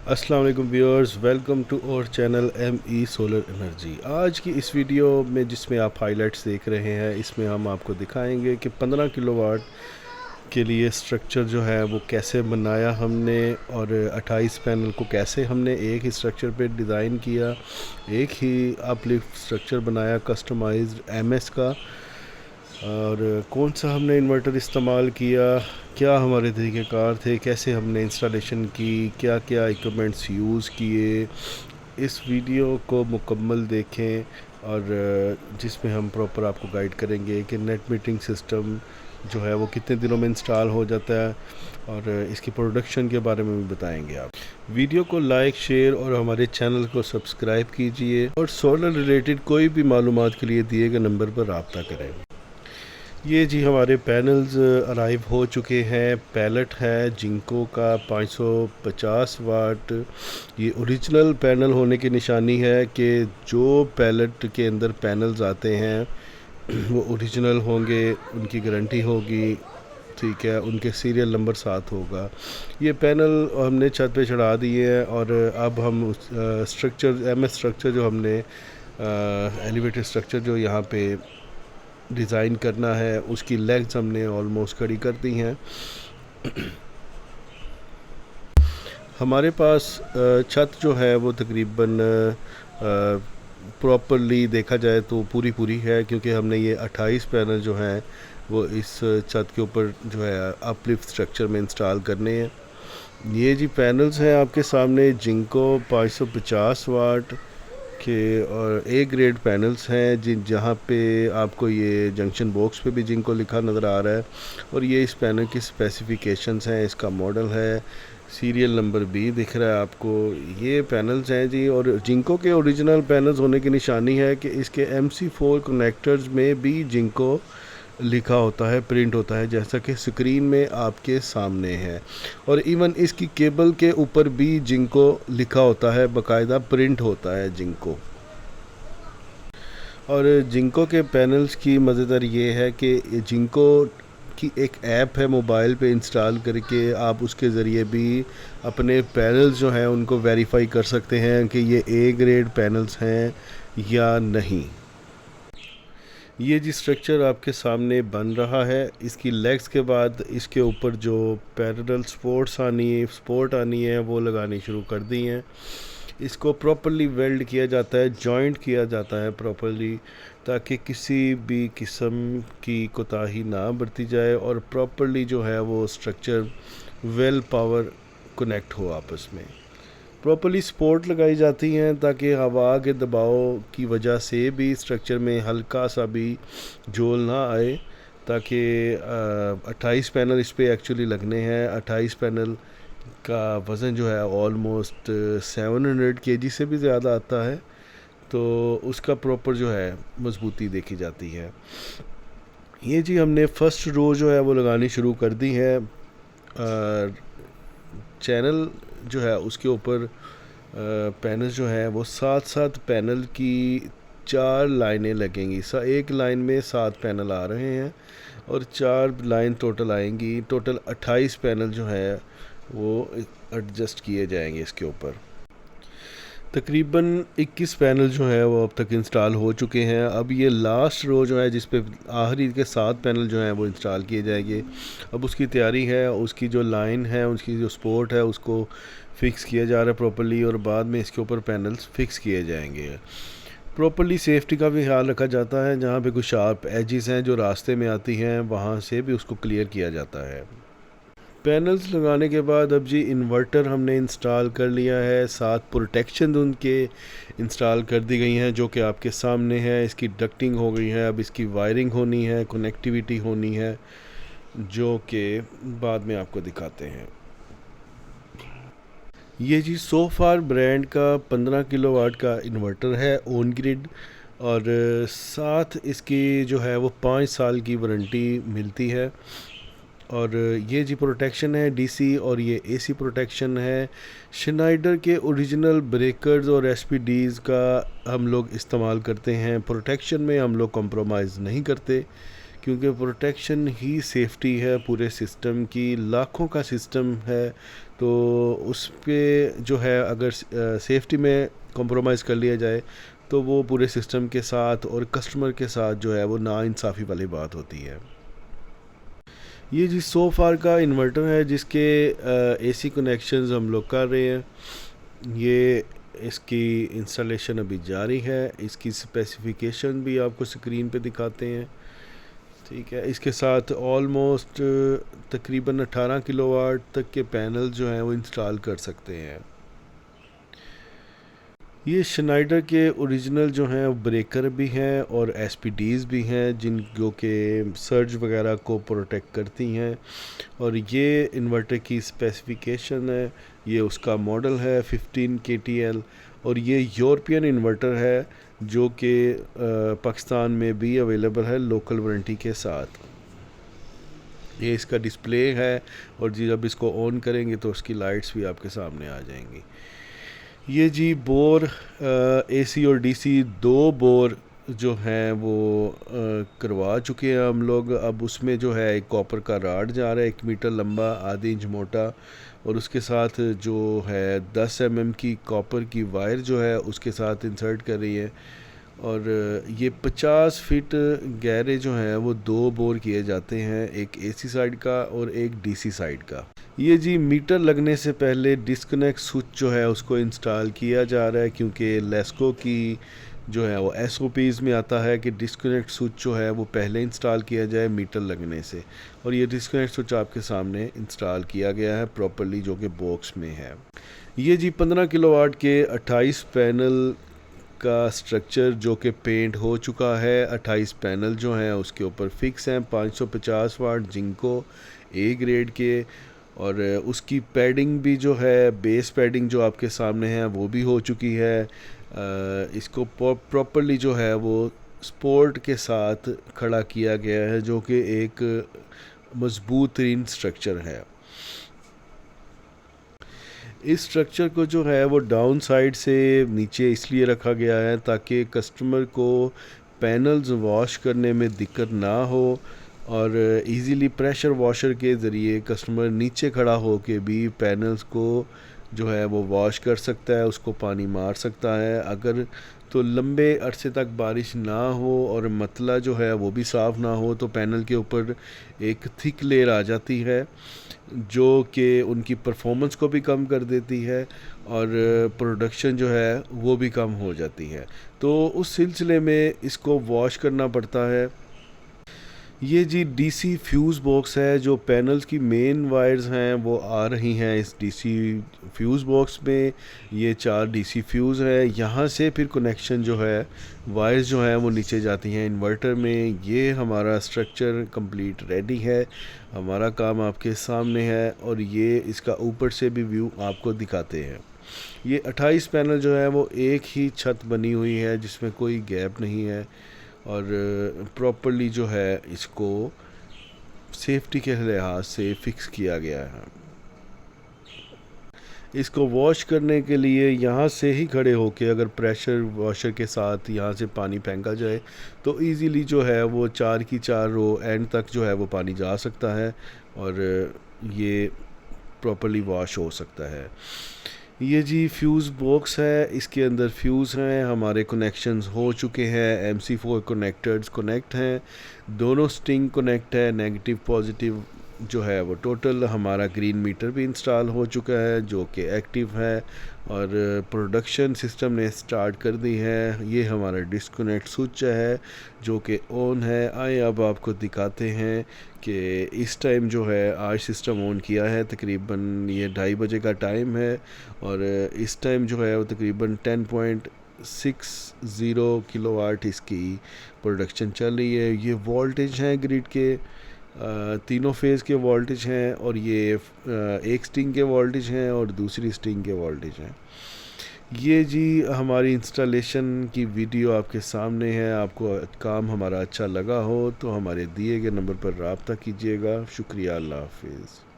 अस्सलाम वालेकुम viewers, welcome to our channel ME solar energy. आज की इस वीडियो में जिसमें आप हाइलाइट्स देख रहे हैं, इसमें हम आपको दिखाएंगे कि 15 किलोवाट के लिए स्ट्रक्चर जो है वो कैसे बनाया हमने और 28 पैनल को कैसे हमने एक ही स्ट्रक्चर पे डिज़ाइन किया, एक ही अपलिफ्ट स्ट्रक्चर बनाया कस्टमाइज्ड MS का। और कौन सा हमने इन्वर्टर इस्तेमाल किया, क्या हमारे तरीक़ेकार थे, कैसे हमने इंस्टॉलेशन की, क्या क्या इक्विपमेंट्स यूज़ किए। इस वीडियो को मुकम्मल देखें और जिसमें हम प्रॉपर आपको गाइड करेंगे कि नेट मीटरिंग सिस्टम जो है वो कितने दिनों में इंस्टॉल हो जाता है और इसकी प्रोडक्शन के बारे में भी बताएंगे। आप वीडियो को लाइक, शेयर और हमारे चैनल को सब्सक्राइब कीजिए और सोलर रिलेटेड कोई भी मालूमात के लिए दिए गए नंबर पर रब्ता करें। ये जी हमारे पैनल्स अराइव हो चुके हैं। पैलेट है जिंको का 550 वाट। ये ओरिजिनल पैनल होने की निशानी है कि जो पैलेट के अंदर पैनल्स आते हैं वो ओरिजिनल होंगे, उनकी गारंटी होगी, ठीक है, उनके सीरियल नंबर साथ होगा। ये पैनल हमने छत पे चढ़ा दिए हैं और अब हम उस स्ट्रक्चर MS स्ट्रक्चर जो हमने एलिवेटेड स्ट्रक्चर जो यहाँ पे डिज़ाइन करना है उसकी लेग्स हमने ऑलमोस्ट खड़ी कर दी हैं। हमारे पास छत जो है वो तकरीबन प्रॉपरली देखा जाए तो पूरी है, क्योंकि हमने ये 28 पैनल जो हैं वो इस छत के ऊपर जो है अपलिफ्ट स्ट्रक्चर में इंस्टॉल करने हैं। ये जी पैनल्स हैं आपके सामने, जिंको 550 वाट के और A ग्रेड पैनल्स हैं जहाँ पे आपको ये जंक्शन बॉक्स पे भी जिंको लिखा नज़र आ रहा है। और ये इस पैनल की स्पेसिफिकेशंस हैं, इसका मॉडल है, सीरियल नंबर भी दिख रहा है आपको। ये पैनल्स हैं जी, और जिंको के ओरिजिनल पैनल्स होने की निशानी है कि इसके MC4 कनेक्टर्स में भी जिंको लिखा होता है, प्रिंट होता है, जैसा कि स्क्रीन में आपके सामने है। और इवन इसकी केबल के ऊपर भी जिंको लिखा होता है, बाकायदा प्रिंट होता है जिंको। और जिंको के पैनल्स की मज़ेदार ये है कि जिंको की एक ऐप है, मोबाइल पे इंस्टॉल करके आप उसके ज़रिए भी अपने पैनल्स जो हैं उनको वेरीफाई कर सकते हैं कि ये A ग्रेड पैनल्स हैं या नहीं। ये जी स्ट्रक्चर आपके सामने बन रहा है। इसकी लेग्स के बाद इसके ऊपर जो पैरेलल सपोर्ट आनी है वो लगानी शुरू कर दी हैं। इसको प्रॉपर्ली वेल्ड किया जाता है, जॉइंट किया जाता है प्रॉपर्ली, ताकि किसी भी किस्म की कोताही ना बरती जाए और प्रॉपर्ली जो है वो स्ट्रक्चर वेल पावर कनेक्ट हो आपस में। प्रॉपर्ली सपोर्ट लगाई जाती हैं ताकि हवा के दबाव की वजह से भी स्ट्रक्चर में हल्का सा भी झोल ना आए, ताकि 28 पैनल इस पे एक्चुअली लगने हैं। 28 पैनल का वज़न जो है ऑलमोस्ट 700 kg से भी ज़्यादा आता है, तो उसका प्रॉपर जो है मजबूती देखी जाती है। ये जी हमने फर्स्ट रो जो है वो लगानी शुरू कर दी है। चैनल जो है उसके ऊपर पैनल जो है वो 7 पैनल की 4 लाइनें लगेंगी। एक लाइन में 7 पैनल आ रहे हैं और 4 लाइन टोटल आएंगी। टोटल 28 पैनल जो है वो एडजस्ट किए जाएंगे इसके ऊपर। तकरीबन 21 पैनल जो है वो अब तक इंस्टॉल हो चुके हैं। अब ये लास्ट रो जो है जिस पे आखिरी के 7 पैनल जो हैं वो इंस्टॉल किए जाएंगे, अब उसकी तैयारी है। उसकी जो लाइन है, उसकी जो सपोर्ट है, उसको फिक्स किया जा रहा है प्रॉपर्ली, और बाद में इसके ऊपर पैनल्स फिक्स किए जाएंगे। प्रॉपर्ली सेफ्टी का भी ख्याल रखा जाता है, जहाँ पे कुछ शार्प एजेस हैं जो रास्ते में आती हैं वहाँ से भी उसको क्लियर किया जाता है। पैनल्स लगाने के बाद अब जी इन्वर्टर हमने इंस्टॉल कर लिया है, साथ प्रोटेक्शन उनके इंस्टॉल कर दी गई हैं जो कि आपके सामने है। इसकी डक्टिंग हो गई है, अब इसकी वायरिंग होनी है, कनेक्टिविटी होनी है, जो कि बाद में आपको दिखाते हैं। ये जी सोफार ब्रांड का 15 किलोवाट का इन्वर्टर है ऑन ग्रिड, और साथ इसकी जो है वो 5 साल की वारंटी मिलती है। और ये जी प्रोटेक्शन है DC, और ये AC प्रोटेक्शन है। श्नाइडर के ओरिजिनल ब्रेकर्स और SPDs का हम लोग इस्तेमाल करते हैं। प्रोटेक्शन में हम लोग कॉम्प्रोमाइज़ नहीं करते, क्योंकि प्रोटेक्शन ही सेफ्टी है पूरे सिस्टम की। लाखों का सिस्टम है, तो उस पे जो है अगर सेफ्टी में कॉम्प्रोमाइज़ कर लिया जाए तो वो पूरे सिस्टम के साथ और कस्टमर के साथ जो है वो नाइंसाफ़ी वाली बात होती है। ये जी सो फार का इन्वर्टर है जिसके एसी कनेक्शंस हम लोग कर रहे हैं। ये इसकी इंस्टॉलेशन अभी जारी है। इसकी स्पेसिफिकेशन भी आपको स्क्रीन पे दिखाते हैं। ठीक है, इसके साथ ऑलमोस्ट तकरीबन 18 किलोवाट तक के पैनल जो हैं वो इंस्टॉल कर सकते हैं। ये शनाइडर के ओरिजिनल जो हैं ब्रेकर भी हैं और एसपीडीज़ भी हैं जिनको के सर्ज वगैरह को प्रोटेक्ट करती हैं। और ये इन्वर्टर की स्पेसिफिकेशन है, ये उसका मॉडल है 15 KTL और ये यूरोपियन इन्वर्टर है जो कि पाकिस्तान में भी अवेलेबल है लोकल वारंटी के साथ। ये इसका डिस्प्ले है और जब इसको ऑन करेंगे तो उसकी लाइट्स भी आपके सामने आ जाएंगी। ये जी बोर एसी और डीसी दो बोर जो हैं वो करवा चुके हैं हम लोग। अब उसमें जो है एक कॉपर का राड जा रहा है 1 मीटर लंबा, आधी इंच मोटा, और उसके साथ जो है 10 mm की कॉपर की वायर जो है उसके साथ इंसर्ट कर रही है। और ये 50 फीट गहरे जो हैं वो दो बोर किए जाते हैं, एक एसी साइड का और एक डीसी साइड का। ये जी मीटर लगने से पहले डिस्कनेक्ट स्विच जो है उसको इंस्टॉल किया जा रहा है, क्योंकि लेस्को की जो है वो SOPs में आता है कि डिस्कनेक्ट स्विच जो है वो पहले इंस्टॉल किया जाए मीटर लगने से। और ये डिस्कनेक्ट स्विच आपके सामने इंस्टॉल किया गया है प्रॉपर्ली, जो कि बॉक्स में है। ये जी 15 किलोवाट के 28 पैनल का स्ट्रक्चर जो कि पेंट हो चुका है। 28 पैनल जो हैं उसके ऊपर फिक्स हैं 550 वाट जिंको A ग्रेड के। और उसकी पैडिंग भी जो है, बेस पैडिंग जो आपके सामने है वो भी हो चुकी है। इसको प्रॉपर्ली जो है वो सपोर्ट के साथ खड़ा किया गया है, जो कि एक मजबूत तरीन स्ट्रक्चर है। इस स्ट्रक्चर को जो है वो डाउन साइड से नीचे इसलिए रखा गया है ताकि कस्टमर को पैनल्स वॉश करने में दिक्कत ना हो, और इजीली प्रेशर वॉशर के ज़रिए कस्टमर नीचे खड़ा हो के भी पैनल्स को जो है वो वॉश कर सकता है, उसको पानी मार सकता है। अगर तो लंबे अरसे तक बारिश ना हो और मतला जो है वो भी साफ़ ना हो तो पैनल के ऊपर एक थिक लेयर आ जाती है जो कि उनकी परफॉर्मेंस को भी कम कर देती है और प्रोडक्शन जो है वो भी कम हो जाती है। तो उस सिलसिले में इसको वॉश करना पड़ता है। ये जी डीसी फ्यूज़ बॉक्स है, जो पैनल्स की मेन वायर्स हैं वो आ रही हैं इस डीसी फ्यूज़ बॉक्स में। ये 4 डीसी फ्यूज़ है, यहाँ से फिर कनेक्शन जो है वायर्स जो हैं वो नीचे जाती हैं इन्वर्टर में। ये हमारा स्ट्रक्चर कंप्लीट रेडी है, हमारा काम आपके सामने है और ये इसका ऊपर से भी व्यू आपको दिखाते हैं। ये 28 पैनल जो है वो एक ही छत बनी हुई है जिसमें कोई गैप नहीं है, और प्रॉपर्ली जो है इसको सेफ्टी के लिहाज से फिक्स किया गया है। इसको वॉश करने के लिए यहाँ से ही खड़े होके अगर प्रेशर वॉशर के साथ यहाँ से पानी फेंका जाए तो इजीली जो है वो 4 की 4 रो एंड तक जो है वो पानी जा सकता है और ये प्रॉपर्ली वॉश हो सकता है। ये जी फ्यूज़ बॉक्स है, इसके अंदर फ्यूज़ हैं, हमारे कनेक्शंस हो चुके हैं। MC4 कनेक्टर्स कनेक्ट हैं, दोनों स्टिंग कनेक्ट है, नेगेटिव पॉजिटिव जो है वो टोटल। हमारा ग्रीन मीटर भी इंस्टॉल हो चुका है जो कि एक्टिव है और प्रोडक्शन सिस्टम ने स्टार्ट कर दी है। ये हमारा डिस्कनेक्ट स्विच है जो कि ऑन है। आए अब आपको दिखाते हैं कि इस टाइम जो है आज सिस्टम ऑन किया है, तकरीबन ये 2:30 बजे का टाइम है और इस टाइम जो है वो तकरीबन 10.60 किलोवाट इसकी प्रोडक्शन चल रही है। ये वोल्टेज हैं ग्रिड के, तीनों फेज़ के वोल्टेज हैं और ये एक स्टिंग के वोल्टेज हैं और दूसरी स्टिंग के वोल्टेज हैं। ये जी हमारी इंस्टॉलेशन की वीडियो आपके सामने है। आपको काम हमारा अच्छा लगा हो तो हमारे दिए गए नंबर पर रब्ता कीजिएगा। शुक्रिया, अल्लाह हाफिज़।